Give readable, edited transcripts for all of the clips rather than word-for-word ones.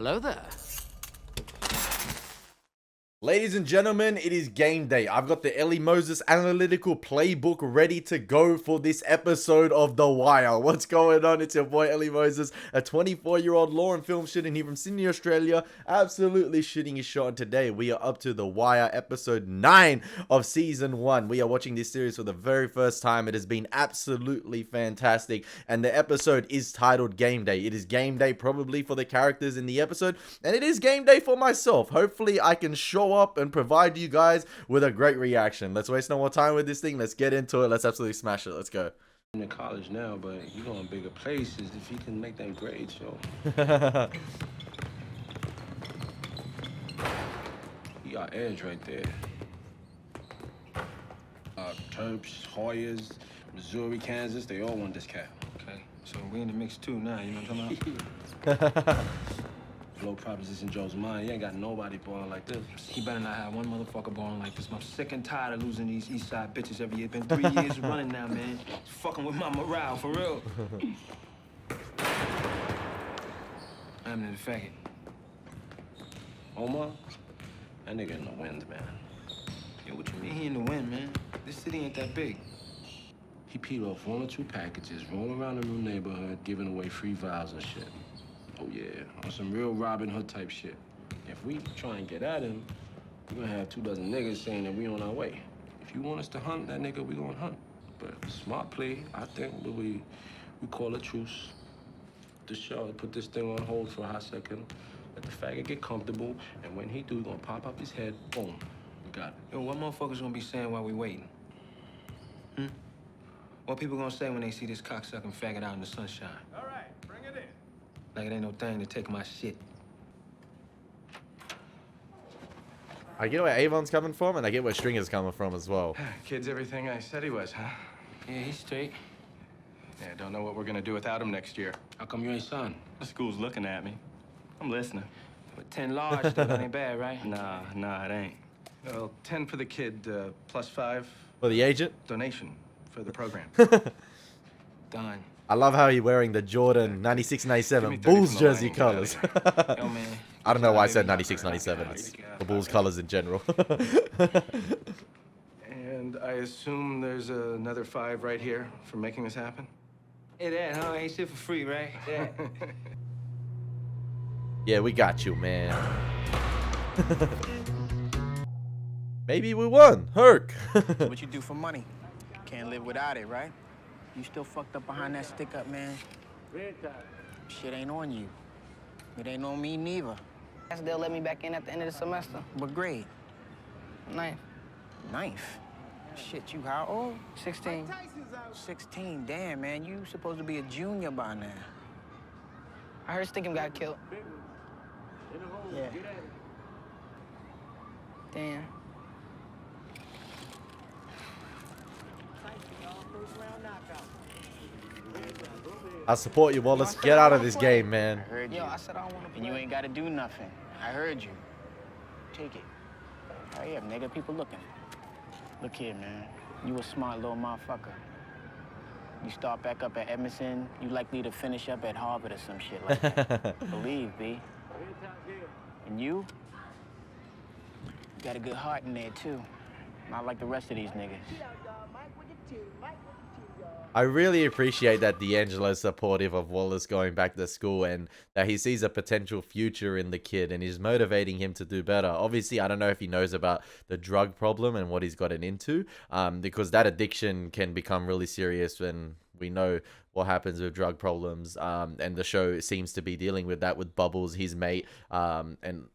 Hello there. Ladies and gentlemen, it is game day. I've got the Elie Moses analytical playbook ready to go for this episode of The Wire. What's going on? It's your boy Elie Moses, a 24-year-old law and film student here from Sydney, Australia, absolutely shooting his shot. And today we are up to The Wire episode 9 of season 1. We are watching this series for the very first time. It has been absolutely fantastic. And the episode is titled Game Day. It is game day probably for the characters in the episode, and it is game day for myself. Hopefully I can show up and provide you guys with a great reaction. Let's waste no more time with this thing. Let's get into it. Let's absolutely smash it. Let's go. In college now, but you going bigger places if you can make that grade show. You got edge right there. Terps, Hoyas, Missouri, Kansas, they all want this cat. Okay, so we in the mix too now, you know what I'm talking about? Blow Proposition Joe's mind. You ain't got nobody balling like this. He better not have one motherfucker balling like this. I'm sick and tired of losing these East Side bitches every year. It's been 3 years running now, man. It's fucking with my morale, for real. I'm in the faggot. Omar, that nigga in the wind, man. Yo, what you mean he in the wind, man? This city ain't that big. He peed off 1 or 2 packages, rolling around the new neighborhood, giving away free vials and shit. Oh yeah, on some real Robin Hood type shit. If we try and get at him, we're gonna have 24 niggas saying that we on our way. If you want us to hunt that nigga, we gonna hunt. But smart play, I think we call a truce. The show, put this thing on hold for a hot second, let the faggot get comfortable, and when he do, we gonna pop up his head, boom, we got it. Yo, what motherfuckers gonna be saying while we waiting? What people gonna say when they see this cocksucking faggot out in the sunshine? All right, bring it in. Like it ain't no thing to take my shit. I get where Avon's coming from, and I get where Stringer's coming from as well. Kid's everything I said he was, huh? Yeah, he's straight. Yeah, don't know what we're gonna do without him next year. How come you ain't son? The school's looking at me. I'm listening. But 10 large, still that ain't bad, right? Nah, it ain't. Well, 10 for the kid, plus 5 For the agent, donation for the program. Done. I love how you're wearing the Jordan Give 96-97 me 30 Bulls from the jersey line, get outta colors. Yo, man. I don't know why I said 96-97. It's the Bulls colors in general. And I assume there's another 5 right here for making this happen? Hey, that, huh? Ain't shit for free, right? Yeah. Yeah, we got you, man. Maybe we won. Herc. What you do for money? Can't live without it, right? You still fucked up behind that stick up, man. Shit ain't on you. It ain't on me neither. They'll let me back in at the end of the semester. What grade? 9th. 9th. Shit, you how old? 16. 16. Damn, man. You supposed to be a junior by now. I heard Stinkum got killed. Yeah. Damn. I support you, Wallace. Get out of this game, I man. heard you. Yo, I said I don't want to play. And you ain't got to do nothing. I heard you. Take it. Hurry up, nigga. People looking. Look here, man. You a smart little motherfucker. You start back up at Emerson, you likely to finish up at Harvard or some shit like that. Believe, B. And you got a good heart in there, too. Not like the rest of these niggas. I really appreciate that D'Angelo's supportive of Wallace going back to school and that he sees a potential future in the kid and is motivating him to do better. Obviously, I don't know if he knows about the drug problem and what he's gotten into, because that addiction can become really serious when we know what happens with drug problems. And the show seems to be dealing with that with Bubbles, his mate, and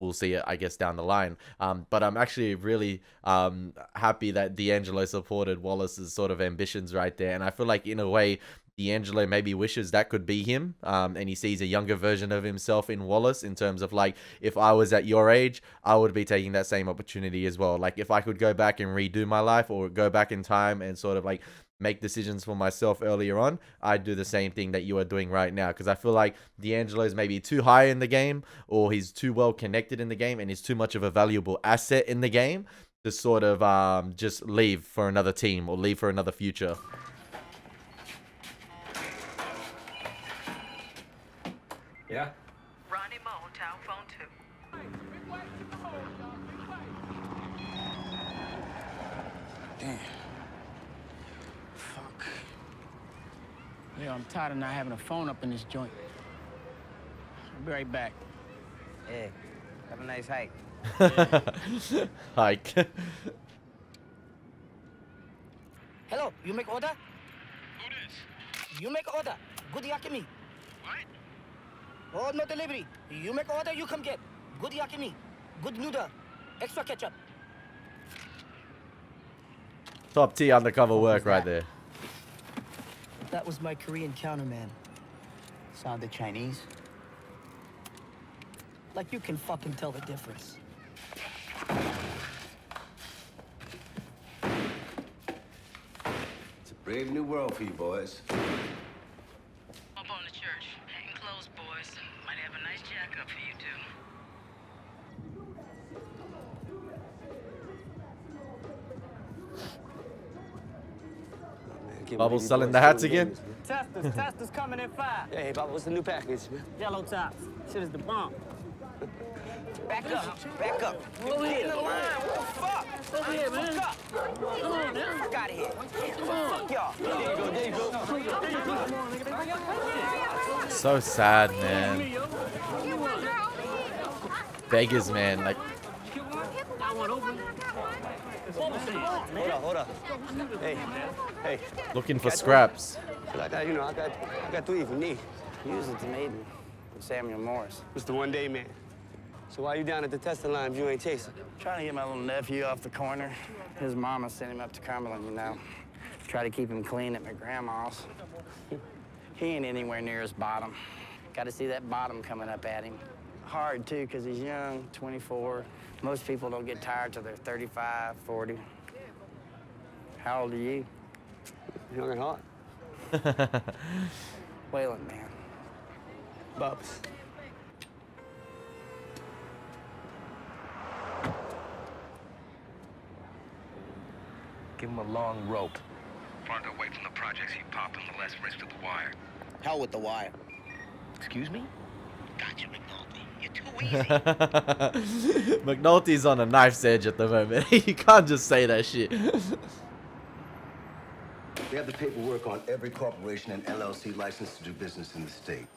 we'll see it, I guess, down the line. But I'm actually really happy that D'Angelo supported Wallace's sort of ambitions right there. And I feel like, in a way, D'Angelo maybe wishes that could be him. And he sees a younger version of himself in Wallace in terms of, like, if I was at your age, I would be taking that same opportunity as well. Like, if I could go back and redo my life or go back in time and sort of, like, make decisions for myself earlier on, I'd do the same thing that you are doing right now. Because I feel like D'Angelo's maybe too high in the game, or he's too well connected in the game, and he's too much of a valuable asset in the game to sort of just leave for another team or leave for another future. Yeah? Ronnie, Money Mo, town phone 2. Damn. Fuck. Yeah, I'm tired of not having a phone up in this joint. I'll be right back. Hey, have a nice hike. Hike. Hello, you make order? Who this? You make order. Good yakimi. What? Oh, no delivery. You make order, you come get. Good yakimi. Good noodle. Extra ketchup. Top T undercover work right there. That was my Korean counterman. Sounded Chinese. Like you can fucking tell the difference. It's a brave new world for you boys. Up on the church. Hang close, boys. Might have a nice jack up for you, too. Bubbles selling the hats again. Testers coming in 5. Hey, Bob, what's the new package, man? Yellow tops. Shit is the bomb. Back up, back up. Over here. In the line, what the fuck? Over here, man. Fuck up. Come on, man. Fuck out of here. Fuck y'all. There you go. So sad, man. Beggars, man. Like, Hold up. Hey. looking for scraps. I got 3 if you need. Use it to Maiden. Samuel Morris. It's the one day, man. So why you down at the testing line if you ain't chasing? Trying to get my little nephew off the corner. His mama sent him up to Cumberland, you know. Try to keep him clean at my grandma's. He ain't anywhere near his bottom. Got to see that bottom coming up at him. Hard, too, because he's young, 24. Most people don't get tired till they're 35, 40. How old are you? Young and hot. Wayland, man. Bubs. Give him a long rope. Farther away from the projects you pop him, the less risk to the wire. Hell with the wire. Excuse me? Gotcha, McNulty. You're too easy. McNulty's on a knife's edge at the moment. You can't just say that shit. We have the paperwork on every corporation and LLC licensed to do business in the state.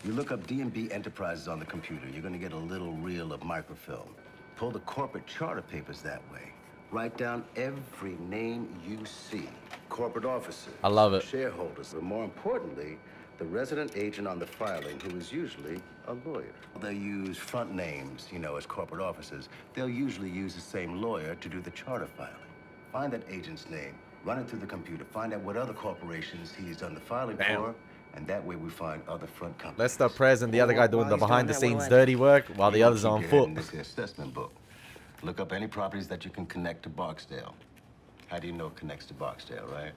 You look up D&B Enterprises on the computer, you're gonna get a little reel of microfilm. Pull the corporate charter papers that way. Write down every name you see. Corporate officers. I love it. Shareholders, but more importantly, the resident agent on the filing, who is usually a lawyer. They use front names, you know, as corporate officers. They'll usually use the same lawyer to do the charter filing. Find that agent's name, run it through the computer, find out what other corporations he's done the filing for, and that way we find other front companies. Let's the prez and the other guy doing the behind-the-scenes dirty work while the other's on foot. In this assessment book. Look up any properties that you can connect to Barksdale. How do you know it connects to Barksdale, right?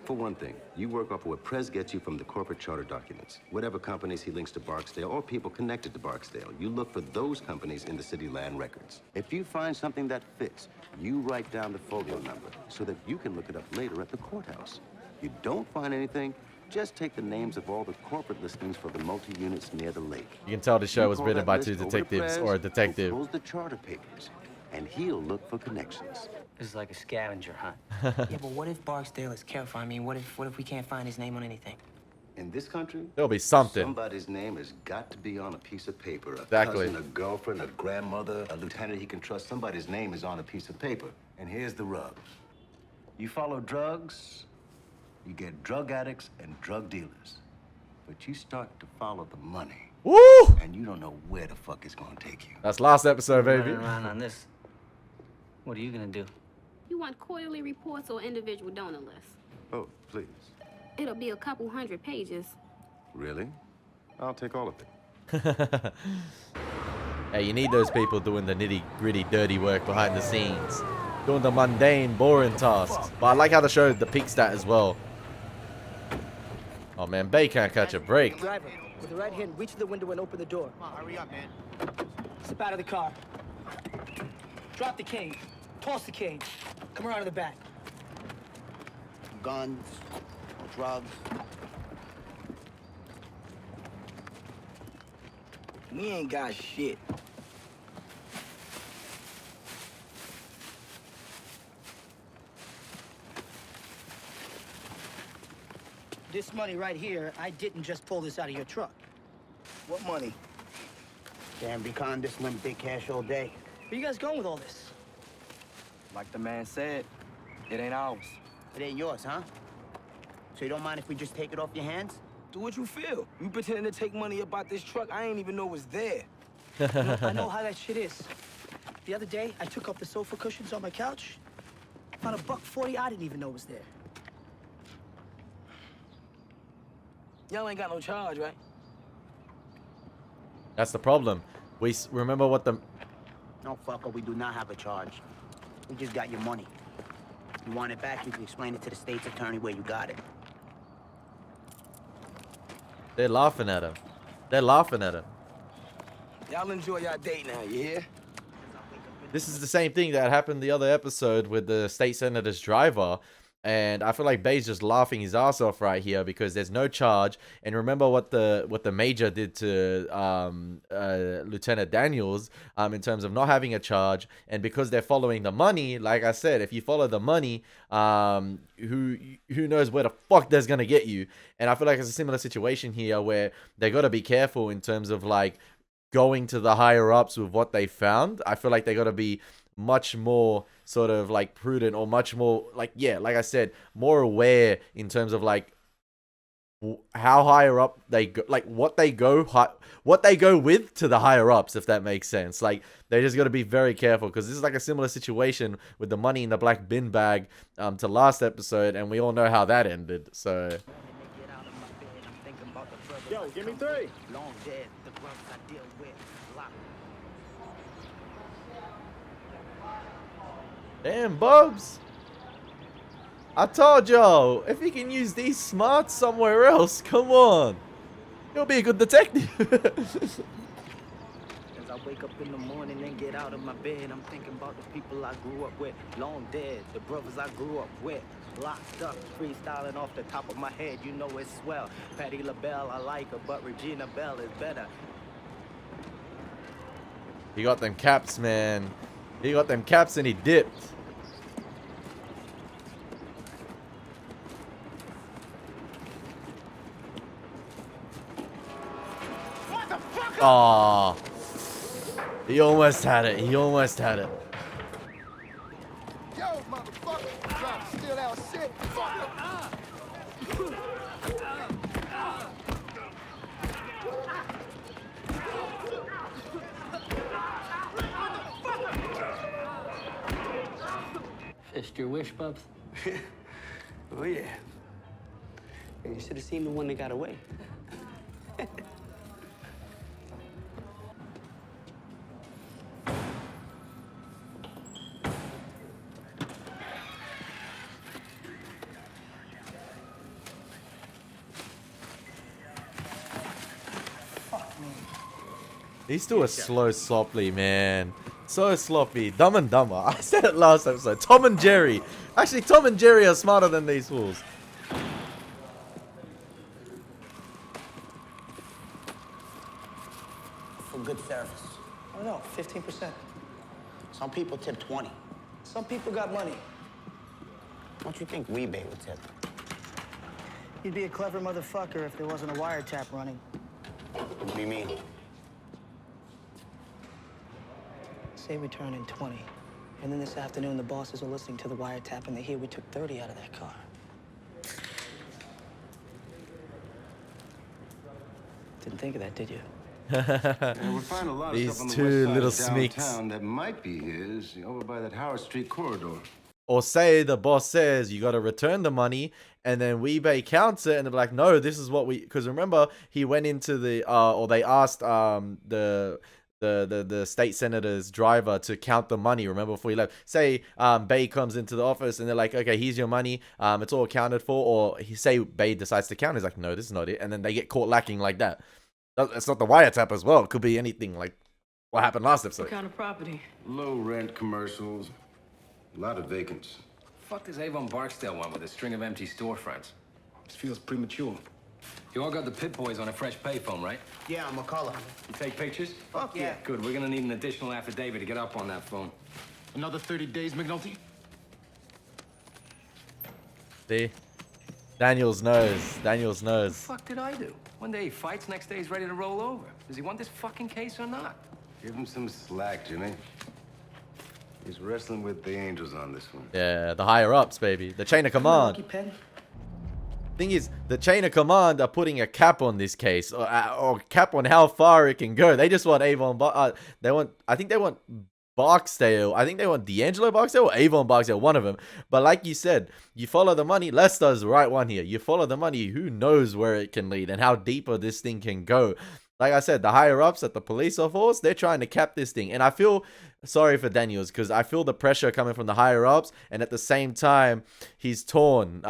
For one thing, you work off of what Prez gets you from the corporate charter documents. Whatever companies he links to Barksdale or people connected to Barksdale, you look for those companies in the city land records. If you find something that fits, you write down the folio number so that you can look it up later at the courthouse. You don't find anything, just take the names of all the corporate listings for the multi-units near the lake. You can tell the show was Call written that by list 2 over to detectives Prez, or a who detective. pulls the charter papers, and he'll look for connections. This is like a scavenger hunt. Yeah, but what if Barksdale is careful? I mean, what if we can't find his name on anything? In this country, There'll be something. somebody's name has got to be on a piece of paper. A Exactly. cousin, a girlfriend, a grandmother, a lieutenant he can trust. Somebody's name is on a piece of paper. And here's the rub. You follow drugs, you get drug addicts and drug dealers. But you start to follow the money, Woo! and you don't know where the fuck it's gonna take you. That's last episode, baby. Running around on this. What are you gonna do? You want quarterly reports or individual donor lists? Oh, please. It'll be a couple 100 pages. Really? I'll take all of it. Hey, you need those people doing the nitty-gritty, dirty work behind the scenes. Doing the mundane, boring tasks. But I like how they showed the peak stat as well. Oh man, Bay can't catch a break. Driver, with the right hand, reach the window and open the door. Come on, hurry up, man. Step out of the car. Drop the cage. Toss the cage. Come around to the back. Guns, drugs. We ain't got shit. This money right here, I didn't just pull this out of your truck. What money? Damn, be con this limp big cash all day. Where you guys going with all this? Like the man said, it ain't ours. It ain't yours, huh? So you don't mind if we just take it off your hands? Do what you feel. You pretending to take money about this truck I ain't even know was there. No, I know how that shit is. The other day, I took up the sofa cushions on my couch. Found $1.40 I didn't even know was there. Y'all ain't got no charge, right? That's the problem. Remember what the... No, fucker, we do not have a charge. We just got your money. You want it back, you can explain it to the state's attorney where you got it. They're laughing at him. They're laughing at him. Y'all enjoy y'all date now, you hear? This is the same thing that happened the other episode with the state senator's driver. And I feel like Bay's just laughing his ass off right here because there's no charge. And remember what the major did to Lieutenant Daniels in terms of not having a charge. And because they're following the money, like I said, if you follow the money, who knows where the fuck that's gonna get you. And I feel like it's a similar situation here where they got to be careful in terms of like going to the higher ups with what they found. I feel like they got to be much more sort of like prudent or much more like, yeah, like I said, more aware in terms of like how higher up they go, like what they go with to the higher ups, if that makes sense. Like they just got to be very careful because this is like a similar situation with the money in the black bin bag to last episode, and we all know how that ended. So Yo, give me 3. Long dead, the brothers I deal with. damn, Bubs. I told y'all, if he can use these smarts somewhere else, come on. He'll be a good detective. As I wake up in the morning and get out of my bed, I'm thinking about the people I grew up with. Long dead, the brothers I grew up with. Locked up, freestyling off the top of my head, you know it's swell. Patti LaBelle, I like her, but Regina Belle is better. He got them caps, man. He got them caps and he dipped. Aww. He almost had it. He almost had it. Yo, motherfucker, trying to steal our shit. Fist your wish, Bubs? Oh, yeah. You should have seen the one that got away. These two are slow, sloppy, man. So sloppy. Dumb and Dumber. I said it last episode. Tom and Jerry. Actually, Tom and Jerry are smarter than these fools. For good service. Oh no, 15%. Some people tip 20. Some people got money. Don't you think Weebay would tip? You'd be a clever motherfucker if there wasn't a wiretap running. What do you mean? Say we turn in 20. And then this afternoon, the bosses are listening to the wiretap and they hear we took 30 out of that car. Didn't think of that, did you? We find a lot of These stuff on the two little west side of sneaks. downtown that might be his, over by that Howard Street corridor. Or say the boss says you got to return the money, and then Weebay counts it, and they're like, no, this is what we... Because remember, he went into the... or they asked the state senator's driver to count the money, remember, before he left. Say Bay comes into the office, and they're like, okay, here's your money. It's all accounted for. Or say Bay decides to count. He's like, no, this is not it. And then they get caught lacking like that. It's not the wiretap as well. It could be anything like what happened last episode. What kind of property? Low rent commercials. A lot of vacants. Fuck this Avon Barksdale one with a string of empty storefronts. This feels premature. You all got the Pit Boys on a fresh payphone, right? Yeah, I'm a caller. You take pictures? Fuck yeah. Good. We're gonna need an additional affidavit to get up on that phone. Another 30 days, McNulty? See? Daniels knows. Daniels What the knows. fuck did I do? One day he fights, next day he's ready to roll over. Does he want this fucking case or not? Give him some slack, Jimmy. He's wrestling with the angels on this one. Yeah, the higher ups, baby. The chain of command. Thing is, the chain of command are putting a cap on this case, or cap on how far it can go. They just want Avon. I think they want Barksdale. I think they want D'Angelo Barksdale or Avon Barksdale, one of them. But like you said, you follow the money. Lester's the right one here. You follow the money. Who knows where it can lead and how deeper this thing can go. Like I said, the higher ups at the police force, they're trying to cap this thing. And I feel sorry for Daniels because I feel the pressure coming from the higher ups. And at the same time, he's torn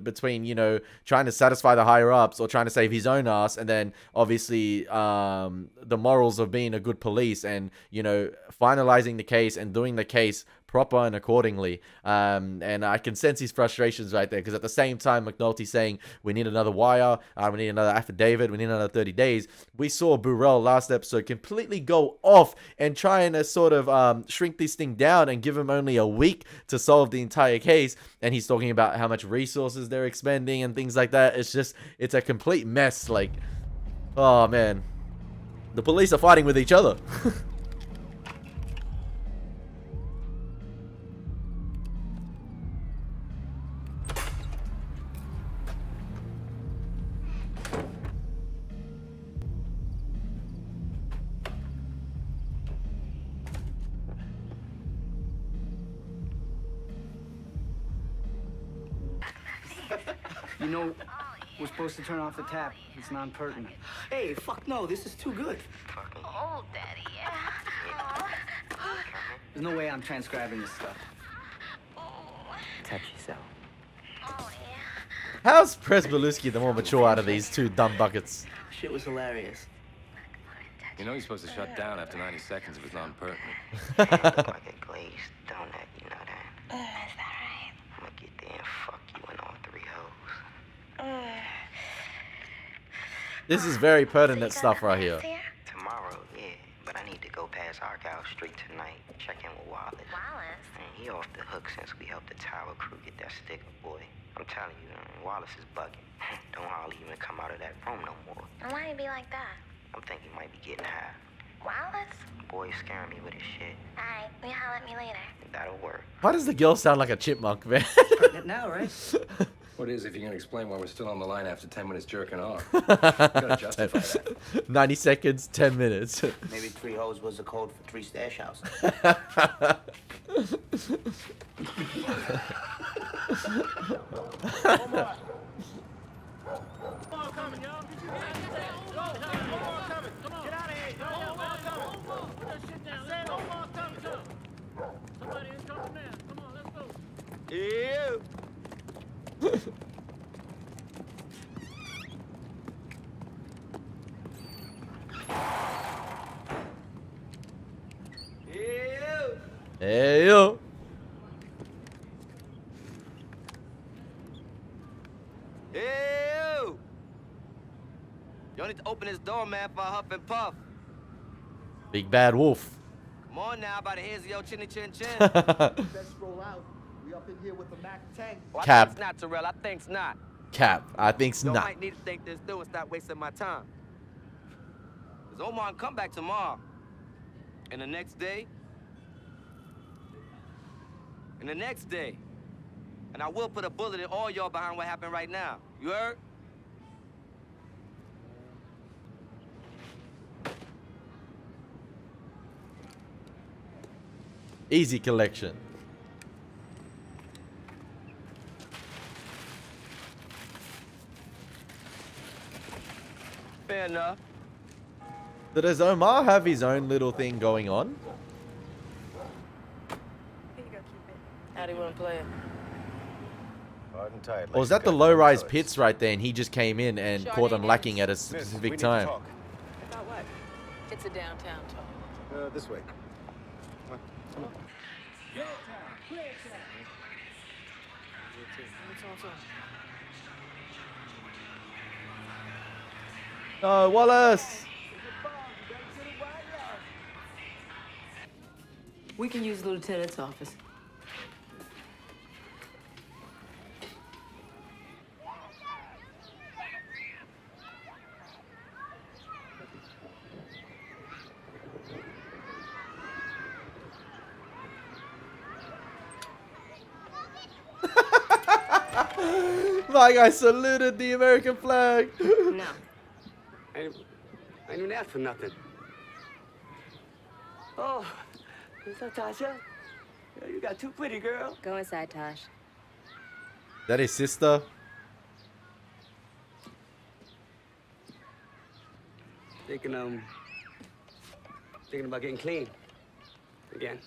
between, you know, trying to satisfy the higher ups or trying to save his own ass. And then obviously the morals of being a good police and, you know, finalizing the case and doing the case proper and accordingly. And I can sense his frustrations right there because at the same time, McNulty's saying we need another wire, we need another affidavit, we need another 30 days. We saw Burrell last episode completely go off and trying to sort of shrink this thing down and give him only a week to solve the entire case. And he's talking about how much resources they're expending and things like that. It's a complete mess. Like, oh man, the police are fighting with each other. You know, we're supposed to turn off the tap. It's non-pertinent. Hey, fuck no, this is too good. Oh, Daddy, yeah. There's no way I'm transcribing this stuff. Touch yourself. How's Presbeluski the more mature out of these two dumb buckets? Shit was hilarious. You know he's supposed to shut down after 90 seconds if it's non-pertinent. Look like a glazed donut, you know that? Is that right? I'm gonna get there and fuck you and all three hoes. This is very pertinent stuff right here. Tomorrow, yeah. But I need to go past Argyle Street tonight. Check in with Wallace. Wallace? And he off the hook since we helped the Tower crew get that sticker, boy. I'm telling you, Wallace is bugging. Don't hardly even come out of that room no more. And why you be like that? I'm thinking he might be getting high. Wallace? Boy, he's scaring me with his shit. Alright, you holler at me later. That'll work. Why does the girl sound like a chipmunk, man? Now, right? What is if you can explain why we're still on the line after 10 minutes jerking off? You gotta justify that. 90 seconds, 10 minutes. Maybe 3 hoes was the code for 3 stash houses. Yeah. Hey, yo. Ew! Y'all need to open this door, man, for a huff and puff. Big bad wolf. Come on now, by the hairs of your chinny chin chin. Let's roll out. We up in here with the Mac 10. Well, I Cap. think it's not, Terrell. I think's not. Cap. I think's Y'all not. might need to think this through and stop wasting my time. Because Omar can come back tomorrow. And the next day. And the next day. And I will put a bullet in all y'all behind what happened right now. You heard? Easy collection. Fair enough. Does Omar have his own little thing going on? How do you want to play it? Hard and tight. Or was that the low-rise pits right there and he just came in and caught him lacking at a specific time? About what? It's a downtown talk. This way. No, Wallace. We can use the lieutenant's office. Like I saluted the American flag. No. I ain't even asked for nothing. Oh, what's up, Tasha? Girl, you got too pretty, girl. Go inside, Tosh. That his sister? Thinking about getting clean again.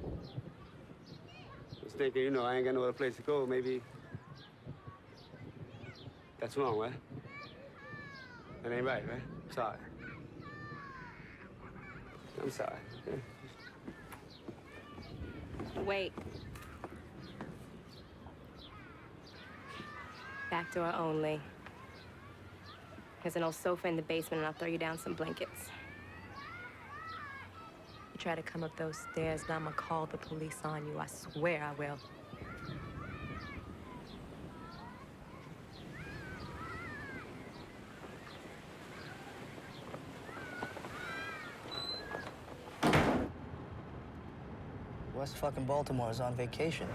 I was thinking, you know, I ain't got no other place to go. Maybe that's wrong, right? That ain't right, right? Sorry. I'm sorry. Yeah. Wait. Back door only. There's an old sofa in the basement, and I'll throw you down some blankets. You try to come up those stairs, and I'm gonna call the police on you. I swear I will. West fucking Baltimore is on vacation.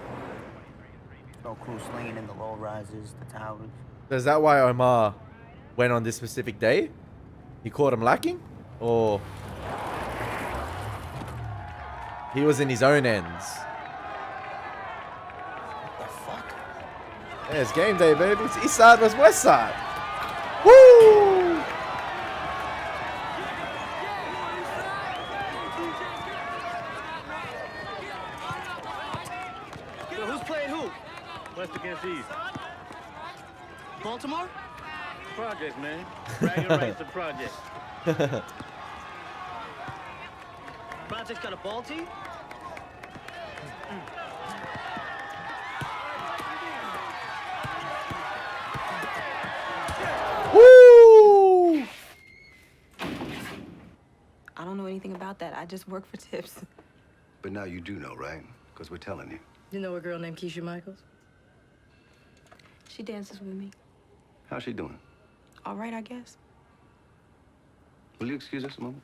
No crew slinging in the low rises, the towers. Is that why Omar went on this specific day? He caught him lacking? Or he was in his own ends? What the fuck? Yeah, it's game day, baby. It's East Side versus West Side. Woo! Yo, who's playing who? West against East. Baltimore? Project, man. Bragging rights to project. Project's got a ball team? Woo! I don't know anything about that. I just work for tips. But now you do know, right? Because we're telling you. You know a girl named Keisha Michaels? She dances with me. How's she doing? All right, I guess. Will you excuse us a moment?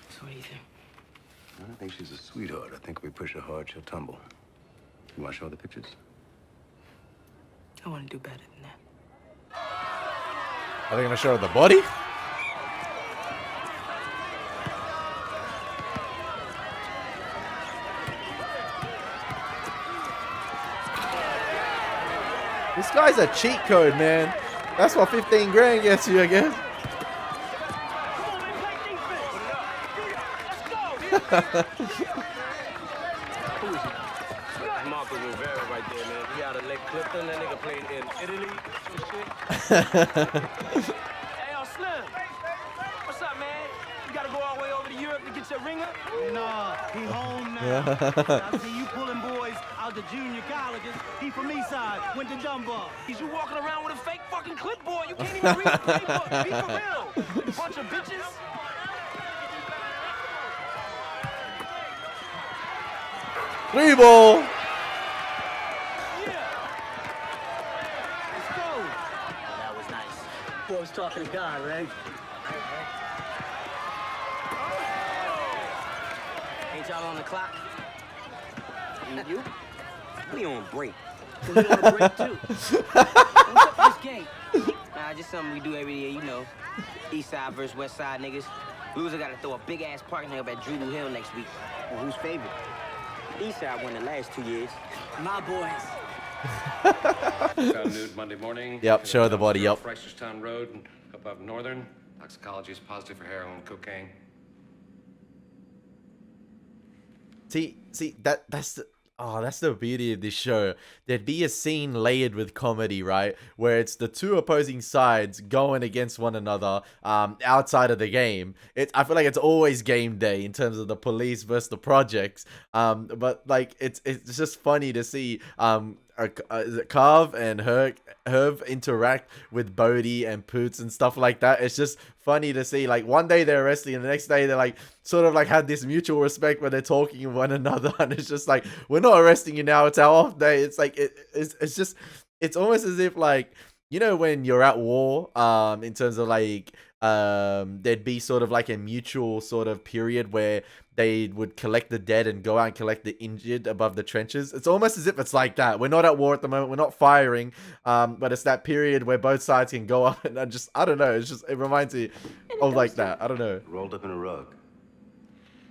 So what do you think? I think she's a sweetheart. I think if we push her hard, she'll tumble. You want to show her the pictures? I want to do better than that. Are they gonna show the body? This guy's a cheat code, man. That's what 15 grand gets you, I guess. Marco Rivera right there, man. He out of Lake Clifton. That nigga played in Italy. Some shit. Hey, yo, Slim. What's up, man? You gotta go all the way over to Europe to get your ringer? Nah, he home now. I see you pulling boys out the junior colleges. He from East Side, went to Dunbar. Is you walking around with a fake fucking clipboard? You can't even read the playbook. Be for real. You bunch of bitches. Three ball. Let's go. That was nice. Boy was talking to God, right? Ain't y'all on the clock? You? We on break. We on a break, too. What's up with this game? Nah, just something we do every year, you know. East Side versus West Side niggas. Loser gotta throw a big-ass party up at Dribble Hill next week. Well, who's favorite? East Side won the last 2 years. My boys. Found nude Monday morning. Yep, show the body, yep. Reisterstown Road and above Northern. Toxicology is positive for heroin and cocaine. See, that's the, oh, that's the beauty of this show. There'd be a scene layered with comedy, right? Where it's the two opposing sides going against one another outside of the game. I feel like it's always game day in terms of the police versus the projects. But like it's just funny to see Carv and Herb interact with Bodhi and Poots and stuff like that. It's just funny to see. Like one day they're wrestling and the next day they're like sort of like had this mutual respect where they're talking to one another, and it's just like, we're not arresting you now, it's our off day. It's like it's just, it's almost as if like, you know, when you're at war, in terms of like there'd be sort of like a mutual sort of period where they would collect the dead and go out and collect the injured above the trenches. It's almost as if it's like that. We're not at war at the moment. We're not firing. But it's that period where both sides can go up, and I don't know. It's just, it reminds me of like that. I don't know. Rolled up in a rug.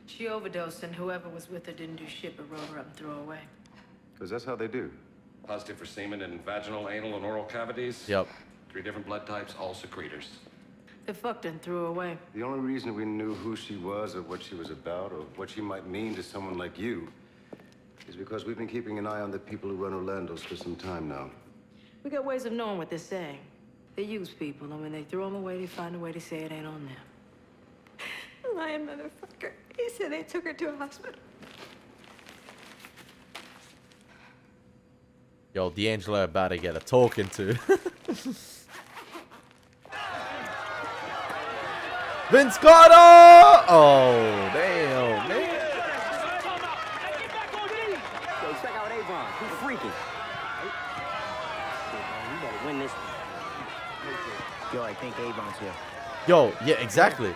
She overdosed, and whoever was with her didn't do shit but roll her up and throw her away. Because that's how they do. Positive for semen in vaginal, anal, and oral cavities. Yep. 3 different blood types, all secretors. They fucked her and threw her away. The only reason we knew who she was or what she was about or what she might mean to someone like you is because we've been keeping an eye on the people who run Orlando's for some time now. We got ways of knowing what they're saying. They use people, and when they throw them away, they find a way to say it ain't on them. Lying motherfucker. He said they took her to a hospital. Yo, D'Angelo about to get a talking to. Vince Carter! Oh, damn, man. Yo, check out Avon. He's freaking. You better win this one. Yo, I think Avon's here. Yo, yeah, exactly.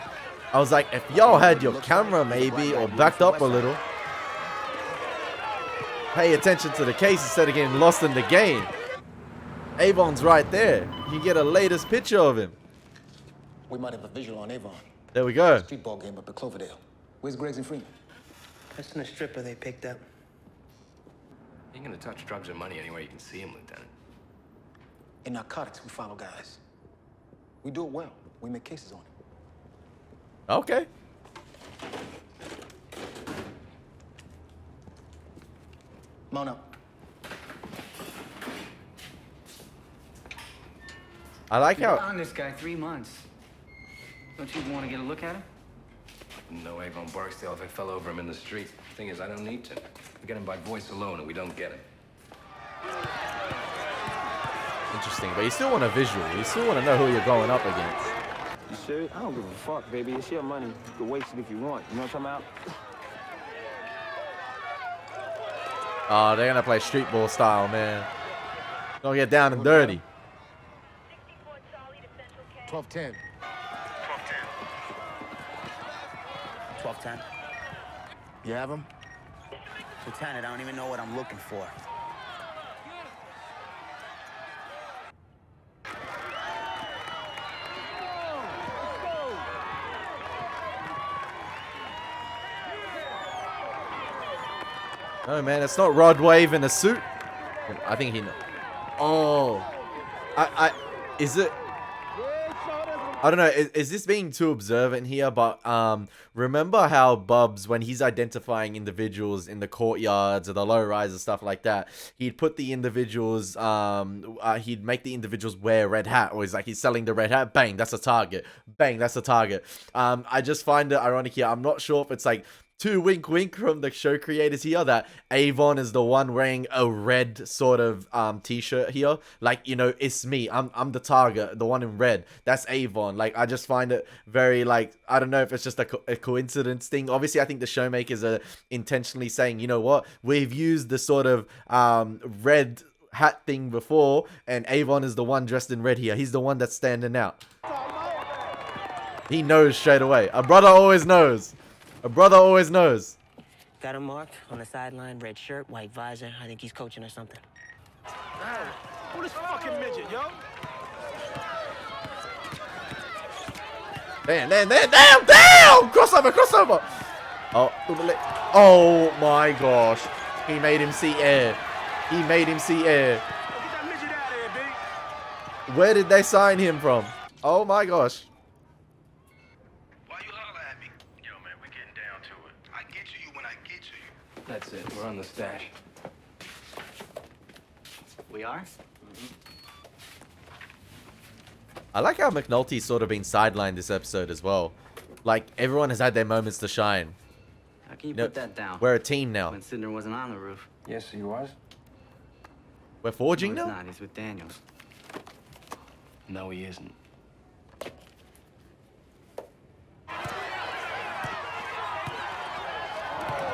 I was like, if y'all had your camera maybe, or backed up a little, pay attention to the case instead of getting lost in the game. Avon's right there. You get a latest picture of him. We might have a visual on Avon. There we go. Street ball game up at Cloverdale. Where's Griggs and Freeman? That's in a stripper they picked up. You ain't gonna touch drugs or money anywhere you can see him, Lieutenant. In narcotics, we follow guys. We do it well. We make cases on it. Okay. Come on up. I like how... on this guy 3 months. Don't you want to get a look at him? No Avon Barksdale if I fell over him in the street. Thing is, I don't need to. We get him by voice alone, and we don't get him. Interesting, but you still want a visual. You still want to know who you're going up against. You serious? I don't give a fuck, baby. It's your money. You can waste it if you want. You know what I'm talking about? Oh, they're gonna play street ball style, man. Gonna get down and dirty. 12-10. 12-10. You have him? Lieutenant, I don't even know what I'm looking for. No, man, it's not Rod Wave in a suit. I think he... Oh. Is it... I don't know, is this being too observant here? But remember how Bubs, when he's identifying individuals in the courtyards or the low-rise and stuff like that, he'd put the individuals, he'd make the individuals wear a red hat. Or he's selling the red hat, bang, that's a target. Bang, that's a target. I just find it ironic here. I'm not sure if it's like too wink wink from the show creators here that Avon is the one wearing a red sort of t-shirt here, like, you know, it's me, I'm the target, the one in red, that's Avon. Like, I just find it very, like, I don't know if it's just a coincidence thing. Obviously I think the showmakers are intentionally saying, you know what, we've used the sort of red hat thing before, and Avon is the one dressed in red here. He's the one that's standing out. He knows straight away. A brother always knows. A brother always knows. Got him marked on the sideline, red shirt, white visor. I think he's coaching or something. Who this fucking midget, yo? Damn! Crossover! Oh my gosh. He made him see air. Where did they sign him from? Oh my gosh. That's it. We're on the stash. We are? I like how McNulty's sort of been sidelined this episode as well. Like, everyone has had their moments to shine. How can you know, put that down? We're a team now. When Sidner wasn't on the roof. Yes, he was. We're forging No, now? he's not. He's with Daniels. No, he isn't.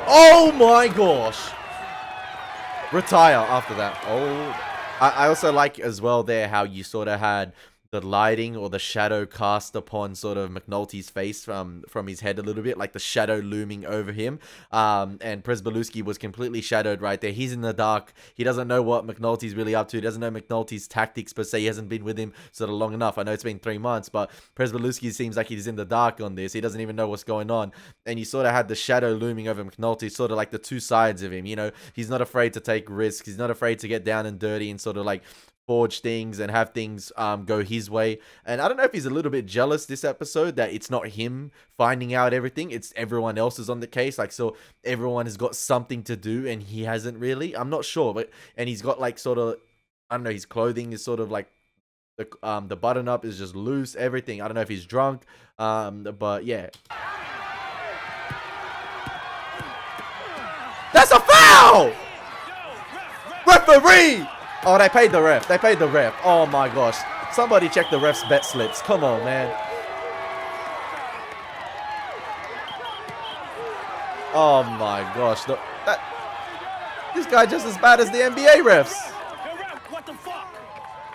Oh my gosh! Retire after that. Oh, I also like as well there how you sort of had the lighting or the shadow cast upon sort of McNulty's face from his head a little bit, like the shadow looming over him. And Przybylewski was completely shadowed right there. He's in the dark. He doesn't know what McNulty's really up to. He doesn't know McNulty's tactics per se. He hasn't been with him sort of long enough. I know it's been 3 months, but Przybylewski seems like he's in the dark on this. He doesn't even know what's going on. And you sort of had the shadow looming over McNulty, sort of like the two sides of him. You know, he's not afraid to take risks. He's not afraid to get down and dirty and sort of like forge things and have things go his way. And I don't know if he's a little bit jealous this episode that it's not him finding out everything, it's everyone else is on the case. Like, so everyone has got something to do and he hasn't really. I'm not sure, but and he's got like sort of, I don't know, his clothing is sort of like the button up is just loose, everything. I don't know if he's drunk, but yeah. That's a foul! Referee! Oh, they paid the ref. They paid the ref. Oh my gosh. Somebody check the ref's bet slips. Come on, man. Oh my gosh. Look, this guy just as bad as the NBA refs. What the fuck?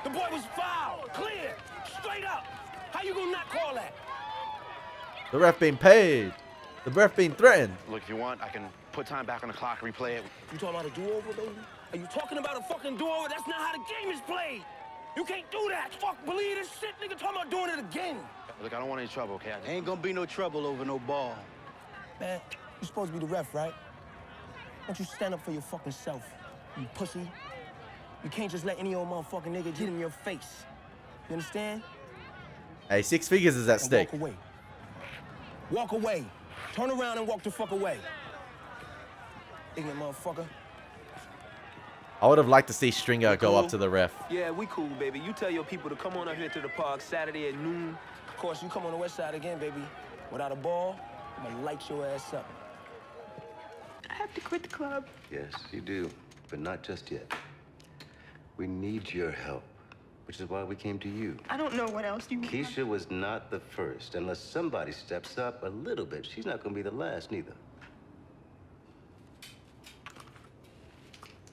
The boy was fouled. Clear. Straight up. How you gonna not call that? The ref being paid. The ref being threatened. Look, if you want, I can put time back on the clock, replay it. You talking about a do-over, baby? Are you talking about a fucking do-over? That's not how the game is played. You can't do that. Fuck, believe this shit, nigga. Talking about doing it again. Look, I don't want any trouble, okay? Ain't gonna be no trouble over no ball. Man, you supposed to be the ref, right? Why don't you stand up for your fucking self, you pussy? You can't just let any old motherfucking nigga get in your face. You understand? Hey, 6 figures is at stake. Walk away. Walk away. Turn around and walk the fuck away. Ignorant motherfucker. I would have liked to see Stringer go up to the ref. Yeah, we cool, baby. You tell your people to come on up here to the park Saturday at noon. Of course, you come on the west side again, baby. Without a ball, I'm gonna light your ass up. I have to quit the club. Yes, you do, but not just yet. We need your help, which is why we came to you. I don't know what else you want. Keisha was not the first. Unless somebody steps up a little bit, she's not going to be the last, neither.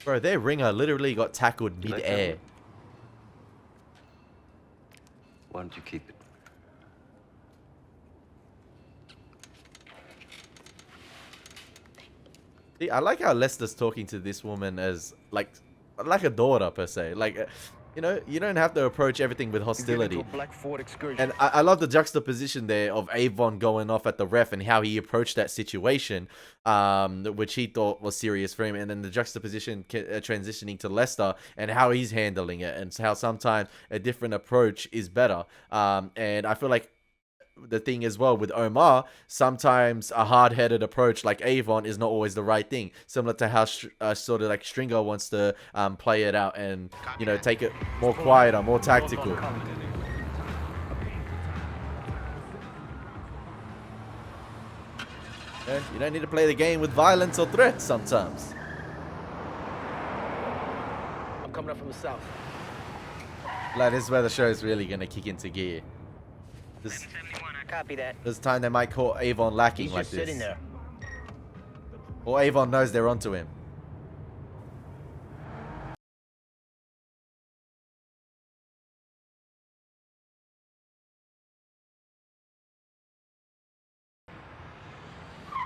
Bro, their ringer literally got tackled mid-air. Why don't you keep it? See, I like how Lester's talking to this woman as like a daughter per se. Like, you know, you don't have to approach everything with hostility. And I love the juxtaposition there of Avon going off at the ref and how he approached that situation, which he thought was serious for him. And then the juxtaposition transitioning to Lester and how he's handling it and how sometimes a different approach is better. And I feel like the thing as well with Omar, sometimes a hard-headed approach like Avon is not always the right thing, similar to how sort of like Stringer wants to play it out and, you know, take it more quieter, more tactical. Yeah, you don't need to play the game with violence or threats sometimes. I'm coming up from the south. Like, this is where the show is really going to kick into gear. Copy that. This time they might call Avon lacking He's like just this. sitting there. Or Avon knows they're onto him.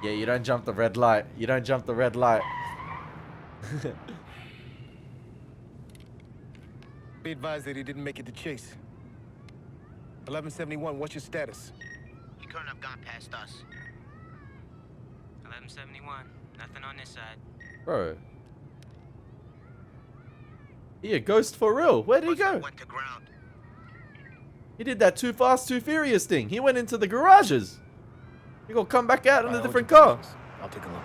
Yeah, you don't jump the red light. You don't jump the red light. Be advised that he didn't make it to Chase. 1171, what's your status? He couldn't have gone past us. 1171. Nothing on this side. Bro. Yeah, Ghost for real. Where did he go? Went to ground. He did that Too Fast, Too Furious thing. He went into the garages. He gonna come back out in a different car. I'll take a look.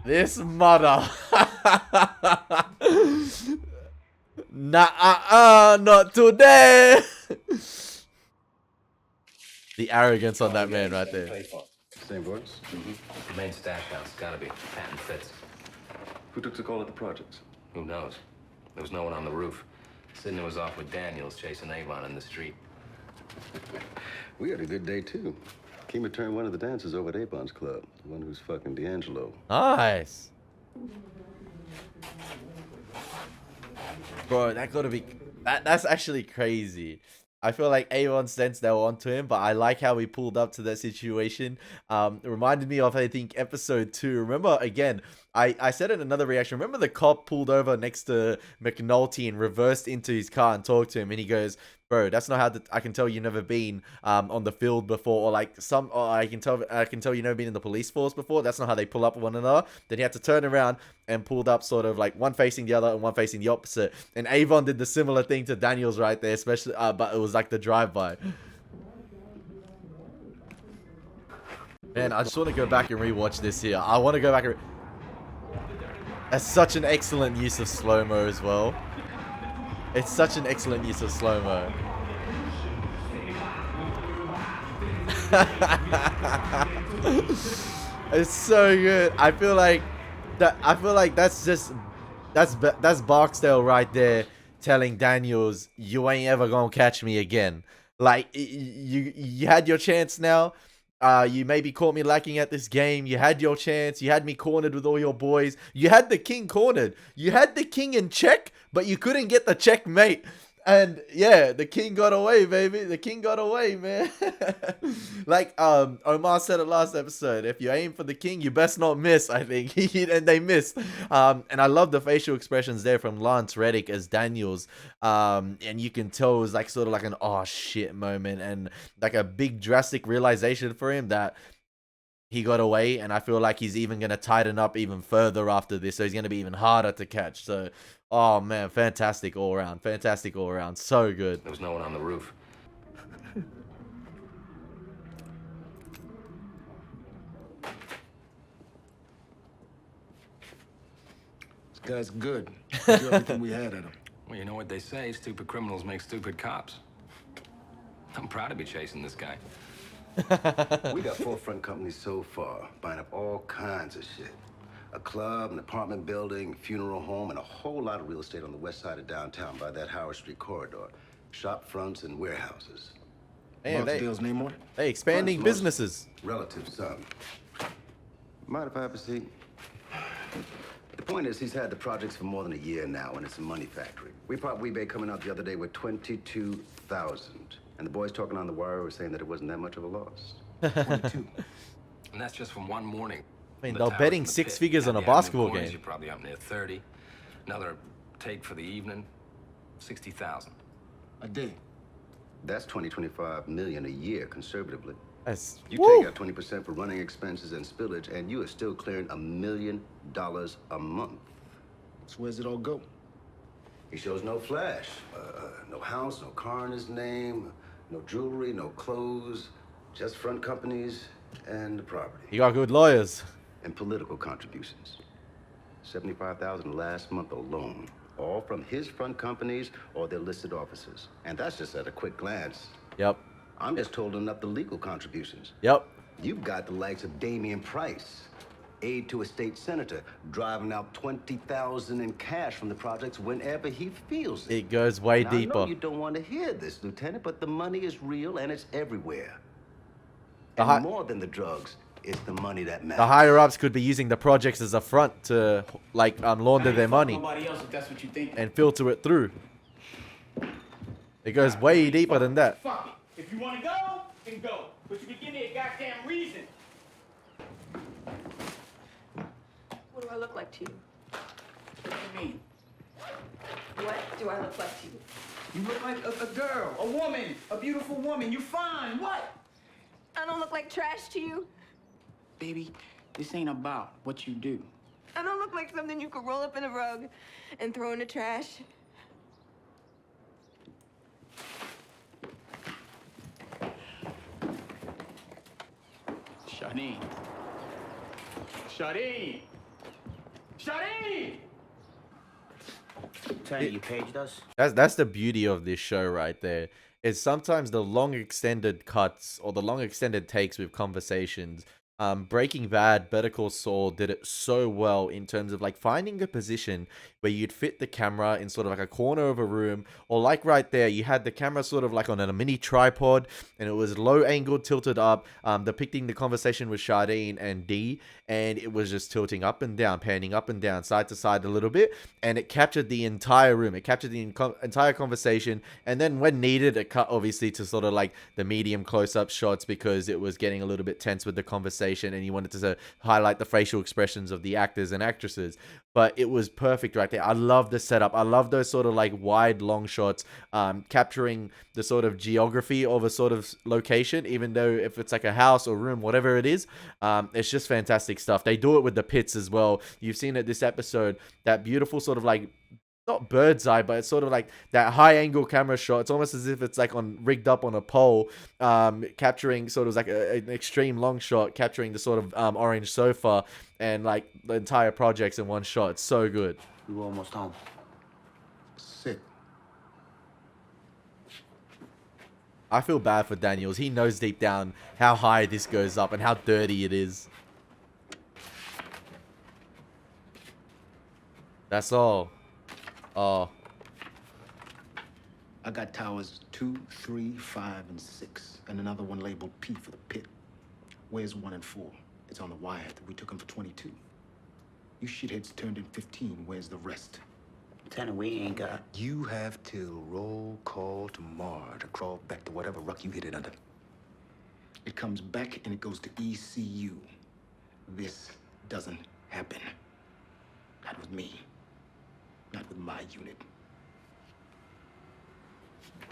This mother. Nah, not today. The arrogance on that man right there. Same voice? The main stash house, gotta be. Patent fits. Who took the call at the projects? Who knows? There was no one on the roof. Sidney was off with Daniels chasing Avon in the street. We had a good day, too. Kima turned one of the dancers over at Avon's club. The one who's fucking D'Angelo. Nice. Bro, that gotta be... That's actually crazy. I feel like Avon sensed they were onto him, but I like how he pulled up to that situation. It reminded me of, I think, episode 2. Remember, again, I said in another reaction, remember the cop pulled over next to McNulty and reversed into his car and talked to him, and he goes, bro, that's not how I can tell you've never been on the field before, or like or I can tell you've never been in the police force before. That's not how they pull up one another. Then he had to turn around and pulled up sort of like one facing the other and one facing the opposite. And Avon did the similar thing to Daniels right there, especially, but it was like the drive-by. Man, I just want to go back and rewatch this here. I want to go back and... That's such an excellent use of slow-mo as well. It's such an excellent use of slow-mo. It's so good. I feel like that's Barksdale right there telling Daniels, you ain't ever gonna catch me again. Like, you had your chance now. You maybe caught me lacking at this game. You had your chance. You had me cornered with all your boys. You had the king cornered. You had the king in check, but you couldn't get the checkmate. And yeah, the king got away, baby. The king got away, man. Like Omar said it last episode, if you aim for the king, you best not miss, I think. And they missed. And I love the facial expressions there from Lance Reddick as Daniels. And you can tell it was like sort of like an oh shit moment and like a big drastic realization for him that he got away, and I feel like he's even going to tighten up even further after this, so he's going to be even harder to catch. So, oh man, fantastic all around. Fantastic all around. So good. There was no one on the roof. This guy's good. We do everything we had at him. Well, you know what they say, stupid criminals make stupid cops. I'm proud to be chasing this guy. We got 4 front companies so far, buying up all kinds of shit. A club, an apartment building, funeral home, and a whole lot of real estate on the west side of downtown by that Howard Street corridor. Shop fronts and warehouses. Man, Barksdale's name on it? Hey, expanding businesses. Relative son. Mind if I have a seat? The point is, he's had the projects for more than a year now, and it's a money factory. We brought Weebay coming out the other day with 22,000. And the boys talking on the wire were saying that it wasn't that much of a loss. 22. And that's just from one morning. I mean, they're betting 6 figures on a basketball game. You're probably up near 30. Another take for the evening, 60,000. A day. That's 25 million a year, conservatively. That's, you take out 20% for running expenses and spillage, and you are still clearing $1 million a month. So where's it all go? He shows no flash. No house, no car in his name, no jewelry, no clothes, just front companies and the property. You got good lawyers. And political contributions. 75,000 last month alone. All from his front companies or their listed offices. And that's just at a quick glance. Yep. I'm just totaling up the legal contributions. Yep. You've got the likes of Damian Price, aide to a state senator, driving out 20,000 in cash from the projects whenever he feels it. It goes way now, deeper. I know you don't want to hear this, Lieutenant, but the money is real and it's everywhere. The And more than the drugs, it's the money that matters. The higher ups could be using the projects as a front to like launder their money Nobody else if that's what you think. and filter it through. It goes way deeper than that. Fuck it. If you want to go, then go. But you can give me a goddamn reason. What do I look like to you? What do you mean? What do I look like to you? You look like a girl, a woman, a beautiful woman. You fine. What? I don't look like trash to you. Baby, this ain't about what you do. I don't look like something you could roll up in a rug and throw in the trash. Shadeen. Shadeen. Shadi! Tony, you paged us? That's the beauty of this show right there. Is sometimes the long extended cuts or the long extended takes with conversations. Breaking Bad, Better Call Saul did it so well in terms of like finding a position where you'd fit the camera in sort of like a corner of a room, or like right there, you had the camera sort of like on a mini tripod, and it was low angle, tilted up, depicting the conversation with Shardine and D, and it was just tilting up and down, panning up and down, side to side a little bit, and it captured the entire room. It captured the entire conversation, and then when needed, it cut obviously to sort of like the medium close-up shots because it was getting a little bit tense with the conversation, and you wanted to highlight the facial expressions of the actors and actresses. But it was perfect right there. I love the setup. I love those sort of like wide, long shots, capturing the sort of geography of a sort of location, even though if it's like a house or room, whatever it is, it's just fantastic stuff. They do it with the pits as well. You've seen it this episode, that beautiful sort of like, not bird's eye, but it's sort of like that high angle camera shot. It's almost as if it's like rigged up on a pole, capturing sort of like an extreme long shot, capturing the sort of orange sofa and like the entire projects in one shot. It's so good. We were almost home. Sick. I feel bad for Daniels. He knows deep down how high this goes up and how dirty it is. That's all. Oh. I got towers 2, 3, 5, and 6, and another one labeled P for the pit. Where's 1 and 4? It's on the wire. We took them for 22. You shitheads turned in 15. Where's the rest? Lieutenant, we ain't got... You have till roll call tomorrow to crawl back to whatever ruck you hid it under. It comes back and it goes to ECU. This doesn't happen. Not with me. Not with my unit.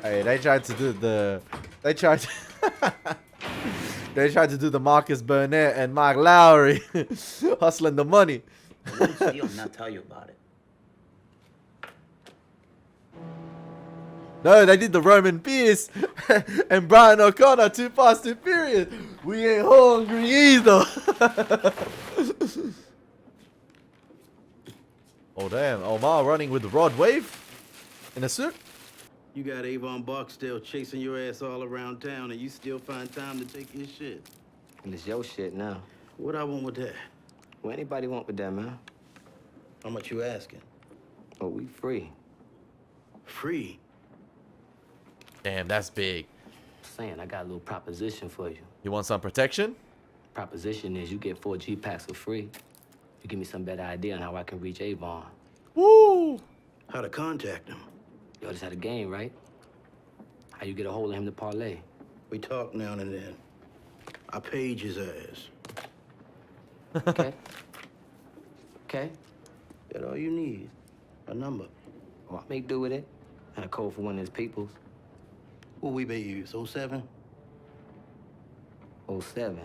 Hey, they tried to do the... They tried to do the Marcus Burnett and Mike Lowry hustling the money. What did Steele not tell you about it? No, they did the Roman Pierce and Brian O'Connor, Too Fast, Too Furious. We ain't hungry either. Oh, damn. Omar running with Rod Wave in a suit. You got Avon Barksdale chasing your ass all around town, and you still find time to take his shit. And it's your shit now. What I want with that? What anybody want with that, man? How much you asking? Oh, we free. Free? Damn, that's big. Saying, I got a little proposition for you. You want some protection? Proposition is you get 4 G-packs for free. You give me some better idea on how I can reach Avon. Woo! How to contact him? Y'all just had a game, right? How you get a hold of him to parlay? We talk now and then. I page his ass. Okay. Okay. That all you need? A number? Well, I make do with it. And a code for one of his peoples. What we pay you? 07? 07.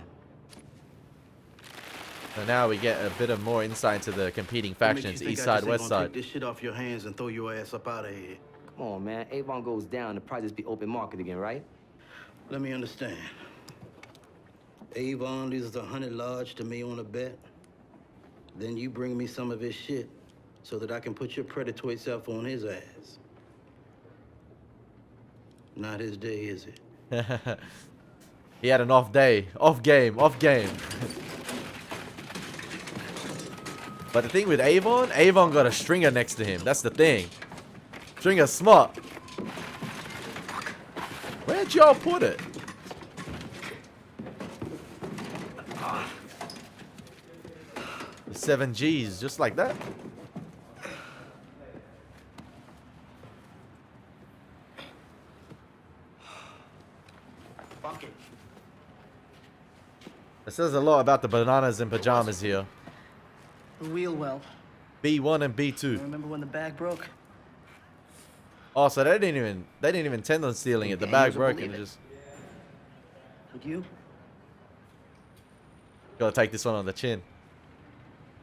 So now we get a bit of more insight into the competing factions, east side, west side. Take this shit off your hands and throw your ass up out of here. Come on, man. Avon goes down, the prices be open market again, right? Let me understand. Avon leaves 100 large to me on a bet. Then you bring me some of his shit so that I can put your predatory self on his ass. Not his day, is it? He had an off day. Off game. Off game. But the thing with Avon, Avon got a stringer next to him. That's the thing. Stringer smart. Where'd y'all put it? The 7 Gs, just like that. Fuck it. It says a lot about the bananas and pajamas here. The wheel well. B1 and B2. Remember when the bag broke? Oh, so they didn't even intend on stealing it. The bag broke and it just... Did you? Gotta take this one on the chin.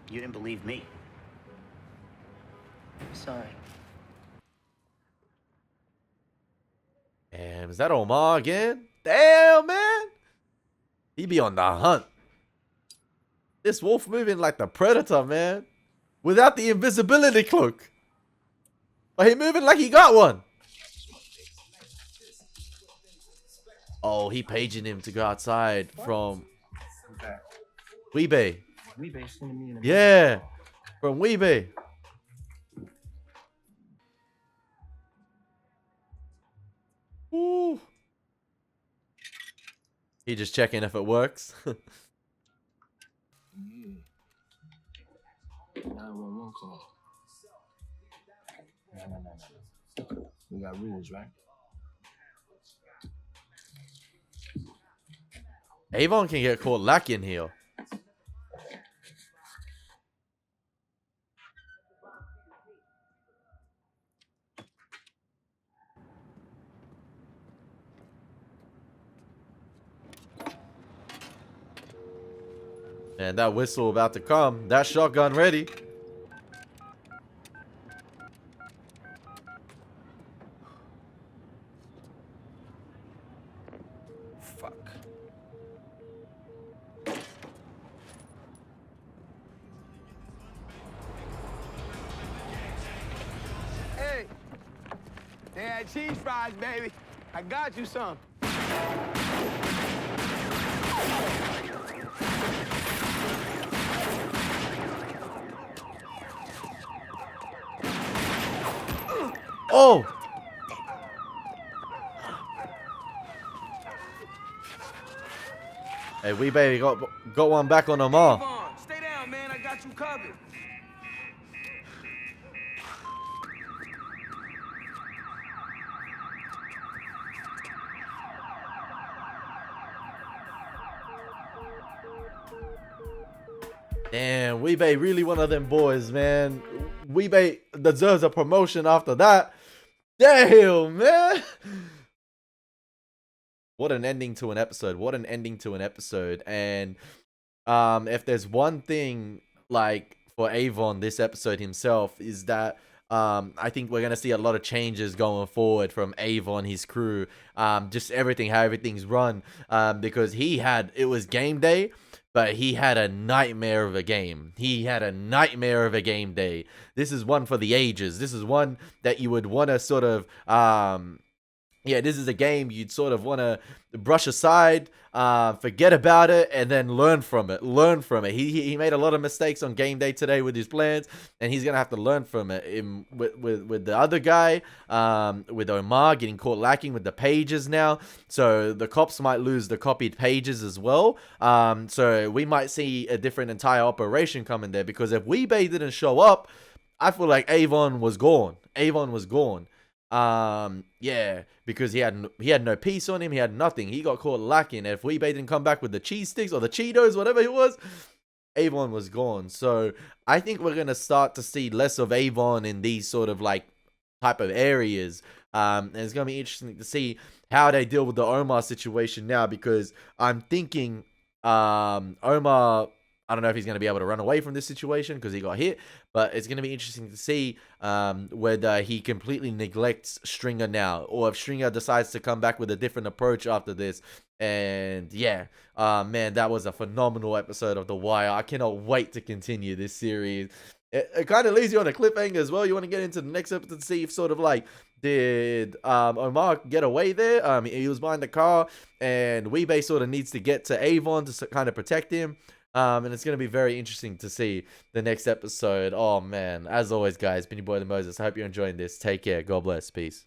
You didn't believe me. Sorry. Damn, is that Omar again? Damn, man. He be on the hunt. This wolf moving like the predator, man. without the invisibility cloak. But he moving like he got one. Oh, he paging him to go outside from Weebay. Yeah, from Weebay. Ooh. He just checking if it works. 911 call. No. We got rules, right? Avon can get caught lacking here. And that whistle about to come. That shotgun ready. Fuck. Hey, they had cheese fries, baby. I got you some. Oh! Hey, we baby got one back on Omar. Stay down, man. I got you covered. Damn, Weebay really one of them boys, man. Weebay deserves a promotion after that. Damn, man. What an ending to an episode. What an ending to an episode. And if there's one thing like for Avon this episode himself is that I think we're gonna see a lot of changes going forward from Avon, his crew, just everything, how everything's run, because it was game day, but he had a nightmare of a game. He had a nightmare of a game day. This is one for the ages. This is one that you would want to sort of yeah, this is a game you'd sort of want to brush aside, forget about it, and then learn from it. Learn from it. He made a lot of mistakes on game day today with his plans, and he's gonna have to learn from it. With the other guy, with Omar getting caught lacking with the pages now, so the cops might lose the copied pages as well. So we might see a different entire operation coming there, because if Weebay didn't show up, I feel like Avon was gone. Avon was gone. Yeah, because he had no piece on him, he had nothing. He got caught lacking. If Weebay didn't come back with the cheese sticks or the Cheetos, whatever it was, Avon was gone. So I think we're gonna start to see less of Avon in these sort of like type of areas. And it's gonna be interesting to see how they deal with the Omar situation now, because I'm thinking Omar, I don't know if he's going to be able to run away from this situation because he got hit, but it's going to be interesting to see whether he completely neglects Stringer now, or if Stringer decides to come back with a different approach after this. And yeah, man, that was a phenomenal episode of The Wire. I cannot wait to continue this series. It kind of leaves you on a cliffhanger as well. You want to get into the next episode to see if sort of like, did Omar get away there? He was behind the car, and Weebay sort of needs to get to Avon to kind of protect him. And it's going to be very interesting to see the next episode. Oh, man. As always, guys, been your boy, Elie Moses. I hope you're enjoying this. Take care. God bless. Peace.